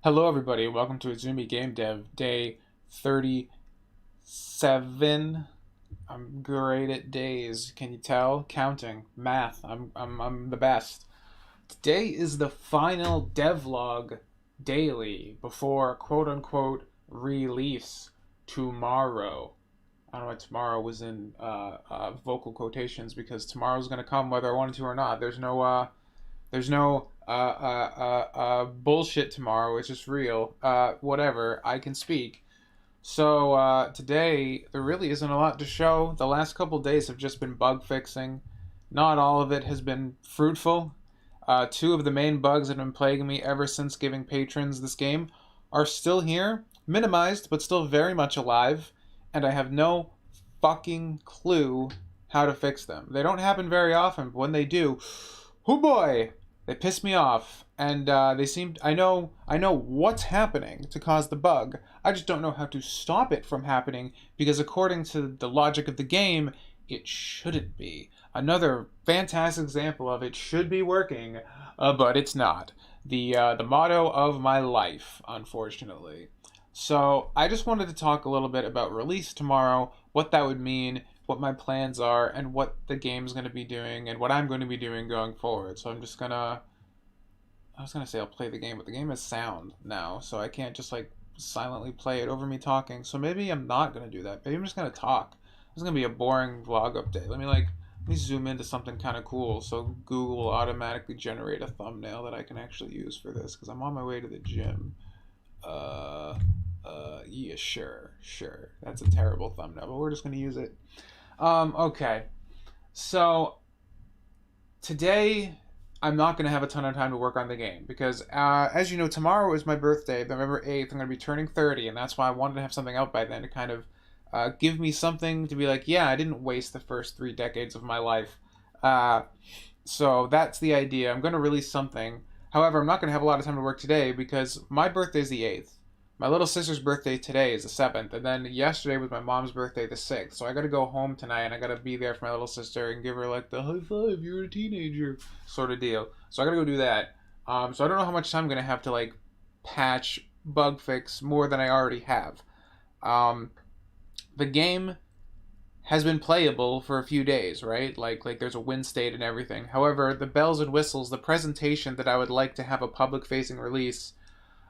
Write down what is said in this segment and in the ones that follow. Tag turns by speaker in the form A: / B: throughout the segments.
A: Hello, everybody. Welcome to Azumi Game Dev Day 37. I'm great at days. Can you tell? Counting, math. I'm the best. Today is the final devlog daily before quote unquote release tomorrow. I don't know why tomorrow was in vocal quotations because tomorrow's gonna come whether I wanted to or not. There's no bullshit tomorrow. It's just real. Whatever. I can speak. So today there really isn't a lot to show. The last couple days have just been bug fixing. Not all of it has been fruitful. Two of the main bugs that have been plaguing me ever since giving patrons this game are still here, minimized but still very much alive, and I have no fucking clue how to fix them. They don't happen very often, but when they do, oh boy, they piss me off, and they seem. I know what's happening to cause the bug. I just don't know how to stop it from happening because, according to the logic of the game, it shouldn't be. Another fantastic example of it should be working, but it's not. The motto of my life, unfortunately. So I just wanted to talk a little bit about release tomorrow, what that would mean, what my plans are, and what the game's going to be doing, and what I'm going to be doing going forward. So I was gonna say I'll play the game, but the game has sound now, so I can't just like silently play it over me talking. So maybe I'm not gonna do that. Maybe I'm just gonna talk. This is gonna be a boring vlog update. Let me zoom into something kind of cool so Google will automatically generate a thumbnail that I can actually use for this because I'm on my way to the gym. Uh, yeah, sure. That's a terrible thumbnail, but we're just gonna use it. Okay. So today I'm not going to have a ton of time to work on the game because, as you know, tomorrow is my birthday, November 8th. I'm going to be turning 30, and that's why I wanted to have something out by then to kind of give me something to be like, yeah, I didn't waste the first 3 decades of my life. Uh, so that's the idea. I'm going to release something. However, I'm not going to have a lot of time to work today because my birthday is the 8th. My little sister's birthday today is the 7th, and then yesterday was my mom's birthday, the 6th. So I gotta go home tonight and I gotta be there for my little sister and give her like the high five, you're a teenager sort of deal. So I gotta go do that. So I don't know how much time I'm gonna have to like patch, bug fix more than I already have. Um, the game has been playable for a few days, right? Like there's a win state and everything. However, the bells and whistles, the presentation that I would like to have a public facing release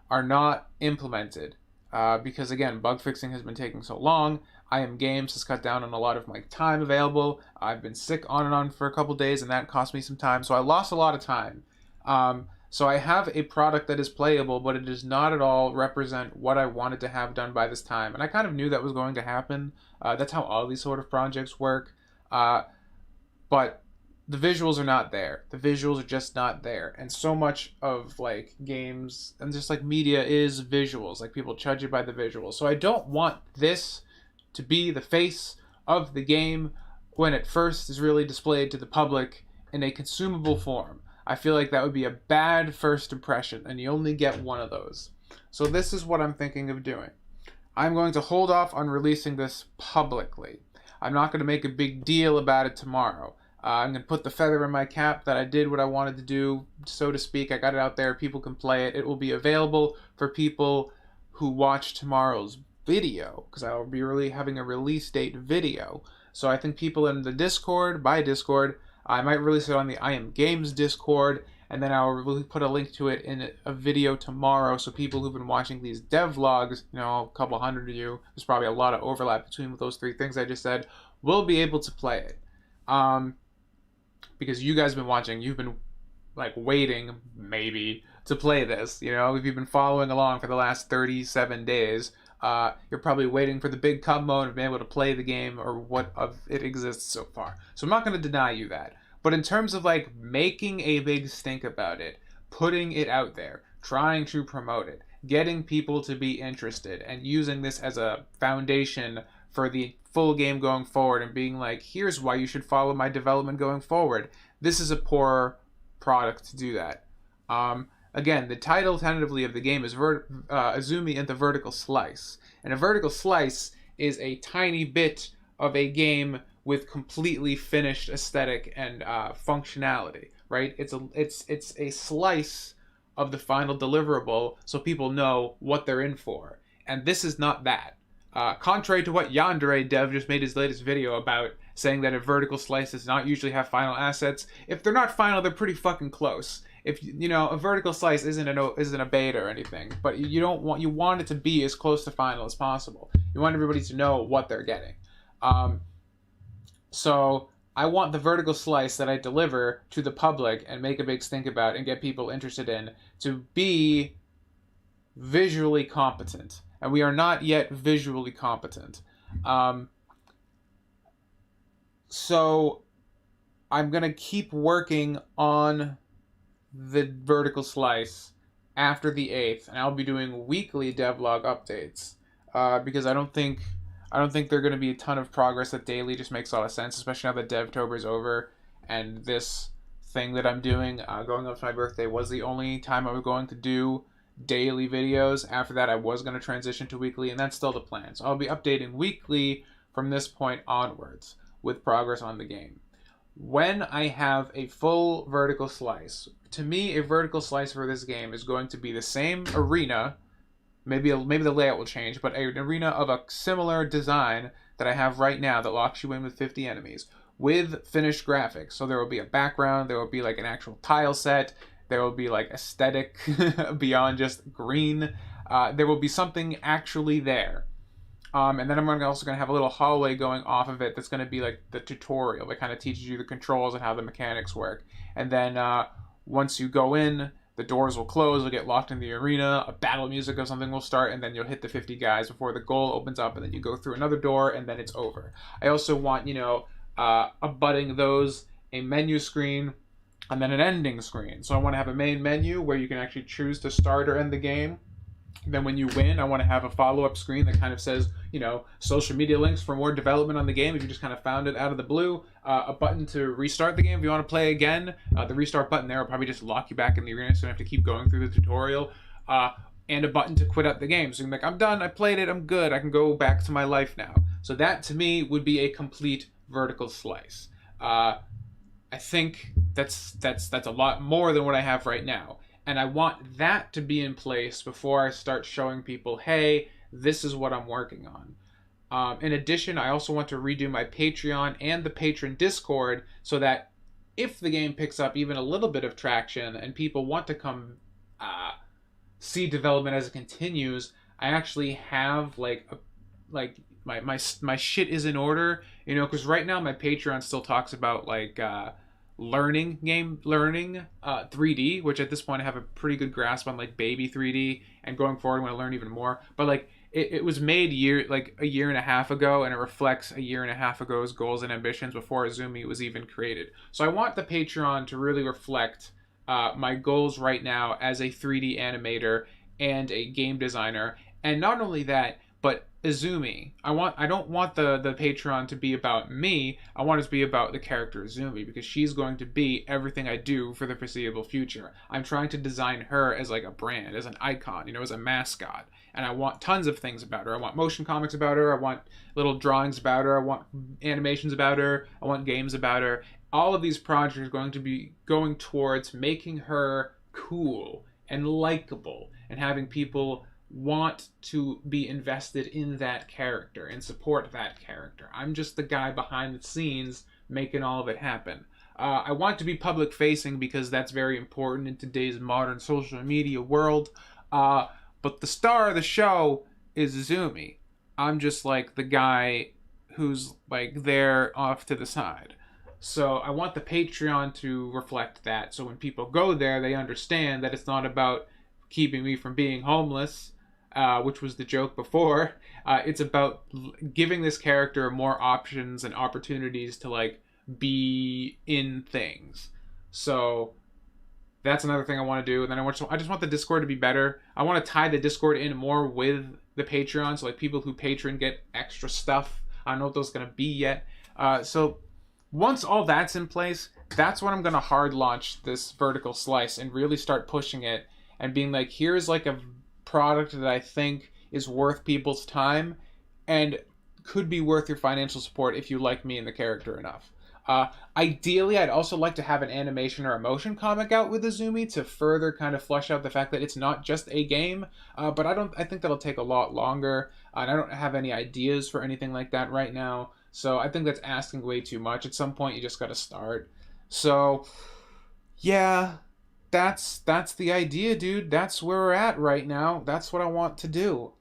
A: are not implemented because again bug fixing has been taking so long. I am games has cut down on a lot of my time available. I've been sick on and on for a couple days and that cost me some time, so I lost a lot of time. So I have a product that is playable, but it does not at all represent what I wanted to have done by this time, and I kind of knew that was going to happen. That's how all these sort of projects work. But the visuals are not there. The visuals are just not there. And so much of like games and just like media is visuals. Like people judge you by the visuals. So I don't want this to be the face of the game when it first is really displayed to the public in a consumable form. I feel like that would be a bad first impression, and you only get one of those. So this is what I'm thinking of doing. I'm going to hold off on releasing this publicly. I'm not going to make a big deal about it tomorrow. I'm going to put the feather in my cap that I did what I wanted to do, so to speak. I got it out there. People can play it. It will be available for people who watch tomorrow's video, because I will be really having a release date video. So I think people in the Discord, by Discord, I might release it on the I Am Games Discord, and then I'll really put a link to it in a video tomorrow, so people who've been watching these devlogs, you know, a couple hundred of you, there's probably a lot of overlap between those three things I just said, will be able to play it. Because you guys have been watching, you've been like waiting maybe to play this. You know, if you've been following along for the last 37 days, you're probably waiting for the big come mode of being able to play the game or what of it exists so far. So I'm not going to deny you that. But in terms of like making a big stink about it, putting it out there, trying to promote it, getting people to be interested, and using this as a foundation for the full game going forward and being like, here's why you should follow my development going forward. This is a poor product to do that. Again, the title tentatively of the game is Azumi and the Vertical Slice. And a vertical slice is a tiny bit of a game with completely finished aesthetic and functionality, right? It's a slice of the final deliverable so people know what they're in for. And this is not that. Contrary to what Yandere Dev just made his latest video about, saying that a vertical slice does not usually have final assets, if they're not final, they're pretty fucking close. If you know, a vertical slice isn't a beta or anything, but you want it to be as close to final as possible. You want everybody to know what they're getting. So I want the vertical slice that I deliver to the public and make a big stink about and get people interested in to be visually competent. And we are not yet visually competent. So I'm going to keep working on the vertical slice after the 8th, and I'll be doing weekly devlog updates because I don't think there are going to be a ton of progress that daily just makes a lot of sense, especially now that Devtober is over and this thing that I'm doing going up to my birthday was the only time I was going to do daily videos. After that, I was going to transition to weekly, and that's still the plan. So I'll be updating weekly from this point onwards with progress on the game. When I have a full vertical slice, to me, a vertical slice for this game is going to be the same arena. Maybe the layout will change, but an arena of a similar design that I have right now that locks you in with 50 enemies with finished graphics. So there will be a background, there will be like an actual tile set, there will be like aesthetic beyond just green. There will be something actually there. And then I'm also going to have a little hallway going off of it that's going to be like the tutorial that kind of teaches you the controls and how the mechanics work. And then once you go in, the doors will close, you'll get locked in the arena, a battle music or something will start, and then you'll hit the 50 guys before the goal opens up, and then you go through another door, and then it's over. I also want, abutting those, a menu screen, and then an ending screen. So I want to have a main menu where you can actually choose to start or end the game. Then when you win, I want to have a follow-up screen that kind of says, social media links for more development on the game if you just kind of found it out of the blue. A button to restart the game if you want to play again. The restart button there will probably just lock you back in the arena so you don't have to keep going through the tutorial. And a button to quit out the game. So you can be like, I'm done, I played it, I'm good, I can go back to my life now. So that, to me, would be a complete vertical slice. I think that's a lot more than what I have right now. And I want that to be in place before I start showing people, hey, this is what I'm working on. In addition, I also want to redo my Patreon and the Patron Discord so that if the game picks up even a little bit of traction and people want to come see development as it continues, I actually have my shit is in order, because right now my Patreon still talks about learning 3D, which at this point I have a pretty good grasp on, like baby 3D, and going forward I want to learn even more. But it was made a year and a half ago, and it reflects a year and a half ago's goals and ambitions before Azumi was even created. So I want the Patreon to really reflect my goals right now as a 3D animator and a game designer, and not only that, but Azumi. I don't want the Patreon to be about me. I want it to be about the character Azumi, because she's going to be everything I do for the foreseeable future. I'm trying to design her as like a brand, as an icon, as a mascot. And I want tons of things about her. I want motion comics about her. I want little drawings about her. I want animations about her. I want games about her. All of these projects are going to be going towards making her cool and likable and having people want to be invested in that character and support that character. I'm just the guy behind the scenes making all of it happen. I want to be public facing because that's very important in today's modern social media world. But the star of the show is Azumi. I'm just like the guy who's like there off to the side. So I want the Patreon to reflect that. So when people go there, they understand that it's not about keeping me from being homeless, which was the joke before. It's about giving this character more options and opportunities to be in things. So that's another thing I want to do. And then I just want the Discord to be better. I want to tie the Discord in more with the Patreon, so people who patron get extra stuff. I don't know what those are going to be yet. So once all that's in place, that's when I'm going to hard launch this vertical slice and really start pushing it and being like, here's a product that I think is worth people's time and could be worth your financial support if you like me and the character enough. Ideally, I'd also like to have an animation or a motion comic out with Izumi to further kind of flesh out the fact that it's not just a game. But I think that'll take a lot longer, and I don't have any ideas for anything like that right now. So I think that's asking way too much. At some point, you just got to start. So, yeah, that's the idea, dude. That's where we're at right now. That's what I want to do.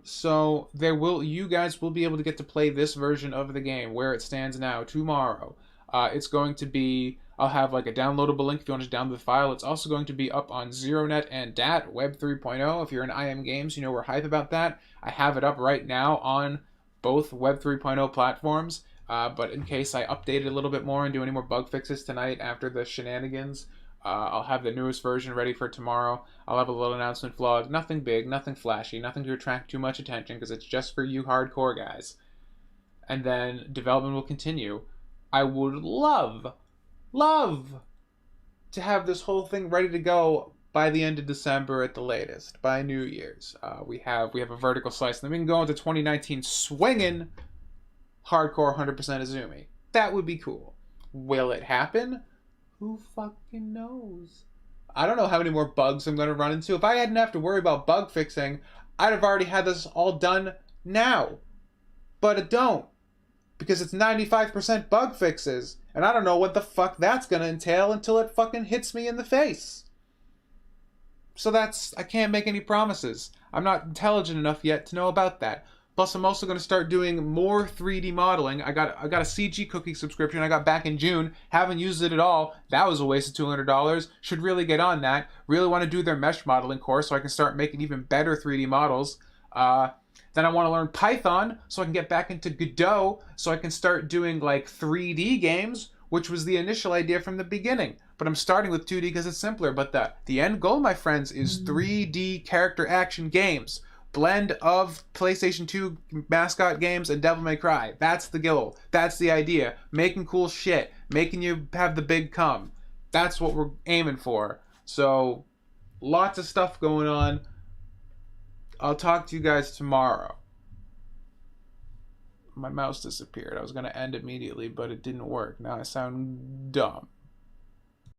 A: So you guys will be able to get to play this version of the game where it stands now tomorrow. It's going to be, I'll have like a downloadable link if you want to download the file. It's also going to be up on ZeroNet and DAT, Web 3.0. If you're in IM Games, you know we're hype about that. I have it up right now on both Web 3.0 platforms. But in case I update it a little bit more and do any more bug fixes tonight after the shenanigans, I'll have the newest version ready for tomorrow. I'll have a little announcement vlog. Nothing big, nothing flashy, nothing to attract too much attention because it's just for you hardcore guys. And then development will continue. I would love to have this whole thing ready to go by the end of December at the latest, by New Year's. We have a vertical slice, and then we can go into 2019 swinging hardcore 100% Izumi. That would be cool. Will it happen? Who fucking knows? I don't know how many more bugs I'm going to run into. If I hadn't have to worry about bug fixing, I'd have already had this all done now. But it don't. Because it's 95% bug fixes. And I don't know what the fuck that's going to entail until it fucking hits me in the face. So I can't make any promises. I'm not intelligent enough yet to know about that. Plus, I'm also going to start doing more 3D modeling. I got a CG Cookie subscription I got back in June. Haven't used it at all. That was a waste of $200. Should really get on that. Really want to do their mesh modeling course so I can start making even better 3D models. Then I want to learn Python so I can get back into Godot so I can start doing like 3D games, which was the initial idea from the beginning. But I'm starting with 2D because it's simpler. But the end goal, my friends, is 3D character action games. Blend of PlayStation 2 mascot games and Devil May Cry. That's the goal. That's the idea. Making cool shit. Making you have the big come. That's what we're aiming for. So, lots of stuff going on. I'll talk to you guys tomorrow. My mouse disappeared. I was going to end immediately, but it didn't work. Now I sound dumb.